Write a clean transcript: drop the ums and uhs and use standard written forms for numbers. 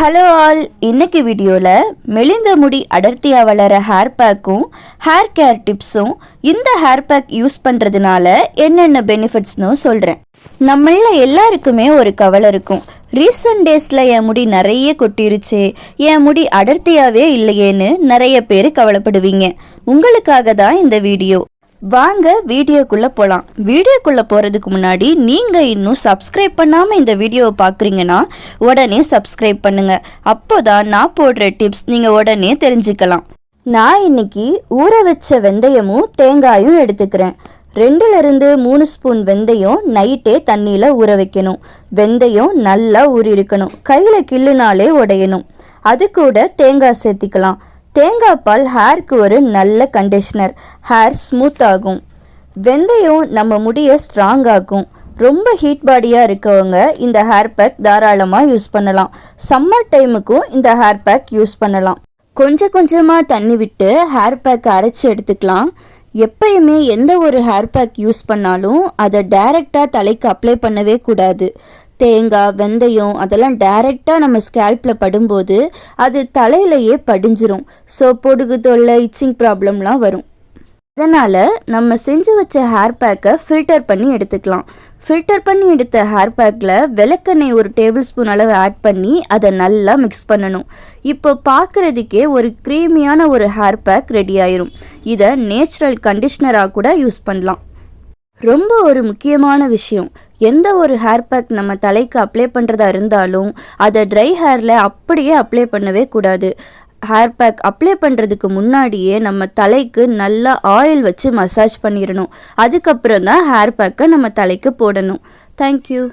Hello all, இன்னைக்கு வீடியோவில் மெலிந்த முடி அடர்த்தியாக வளர ஹேர் பேக்கும் ஹேர் கேர் டிப்ஸும் இந்த ஹேர் பேக் யூஸ் பண்ணுறதுனால என்னென்ன பெனிஃபிட்ஸ்னு சொல்கிறேன். நம்மள எல்லாருக்குமே ஒரு கவலை இருக்கும். ரீசன்ட் டேஸில் என் முடி நிறைய கொட்டிருச்சு, என் முடி அடர்த்தியாகவே இல்லையேன்னு நிறைய பேர் கவலைப்படுவீங்க. உங்களுக்காக தான் இந்த வீடியோ. வாங்க வீடியோக்குள்ளே போகலாம். வீடியோக்குள்ளே போகிறதுக்கு முன்னாடி நீங்கள் இன்னும் சப்ஸ்கிரைப் பண்ணாமல் இந்த வீடியோவை பார்க்குறீங்கன்னா உடனே சப்ஸ்கிரைப் பண்ணுங்கள். அப்போ தான் நான் போடுற டிப்ஸ் நீங்கள் உடனே தெரிஞ்சுக்கலாம். நான் இன்னைக்கு ஊற வச்ச வெந்தயமும் தேங்காயும் எடுத்துக்கிறேன். 2-3 ஸ்பூன் வெந்தயம் நைட்டே தண்ணியில் ஊற வைக்கணும். வெந்தயம் நல்லா ஊறியிருக்கணும். கையில் கிள்ளுனாலே உடையணும். அது கூட தேங்காய் சேர்த்திக்கலாம். தேங்காய் பால் ஹேருக்கு ஒரு நல்ல கண்டிஷ்னர், ஹேர் ஸ்மூத் ஆகும். வெந்தயம் நம்ம முடியை ஸ்ட்ராங் ஆகும். ரொம்ப ஹீட் பாடியாக இருக்கவங்க இந்த ஹேர் பேக் தாராளமாக யூஸ் பண்ணலாம். சம்மர் டைமுக்கும் இந்த ஹேர் பேக் யூஸ் பண்ணலாம். கொஞ்சமாக தண்ணி விட்டு ஹேர் பேக் அரைச்சி எடுத்துக்கலாம். எப்பயுமே எந்த ஒரு ஹேர் பேக் யூஸ் பண்ணாலும் அதை டைரெக்டாக தலைக்கு அப்ளை பண்ணவே கூடாது. தேங்காய், வெந்தயம் அதெல்லாம் டைரெக்டாக நம்ம ஸ்கேல்பில் படும்போது அது தலையிலையே படிஞ்சிரும். ஸோ பொடுகு தொல்லை, இச்சிங் ப்ராப்ளம்லாம் வரும். அதனால் நம்ம செஞ்சு வச்ச ஹேர் பேக்கை ஃபில்டர் பண்ணி எடுத்துக்கலாம். ஃபில்டர் பண்ணி எடுத்த ஹேர் பேக்கில் விளக்கெண்ணெய் 1 டேபிள் ஸ்பூன் அளவு ஆட் பண்ணி அதை நல்லா மிக்ஸ் பண்ணணும். இப்போ பார்க்குறதுக்கே ஒரு க்ரீமியான ஒரு ஹேர் பேக் ரெடி ஆயிரும். இதை நேச்சுரல் கண்டிஷ்னராக கூட யூஸ் பண்ணலாம். ரொம்ப ஒரு முக்கியமான விஷயம், எந்த ஒரு ஹேர் பேக் நம்ம தலைக்கு அப்ளை பண்ணுறதா இருந்தாலும் அதை ட்ரை ஹேரில் அப்படியே அப்ளை பண்ணவே கூடாது. ஹேர் பேக் அப்ளை பண்ணுறதுக்கு முன்னாடியே நம்ம தலைக்கு நல்லா ஆயில் வச்சு மசாஜ் பண்ணிடணும். அதுக்கப்புறம் தான் ஹேர் பேக்கை நம்ம தலைக்கு போடணும். தேங்க்யூ.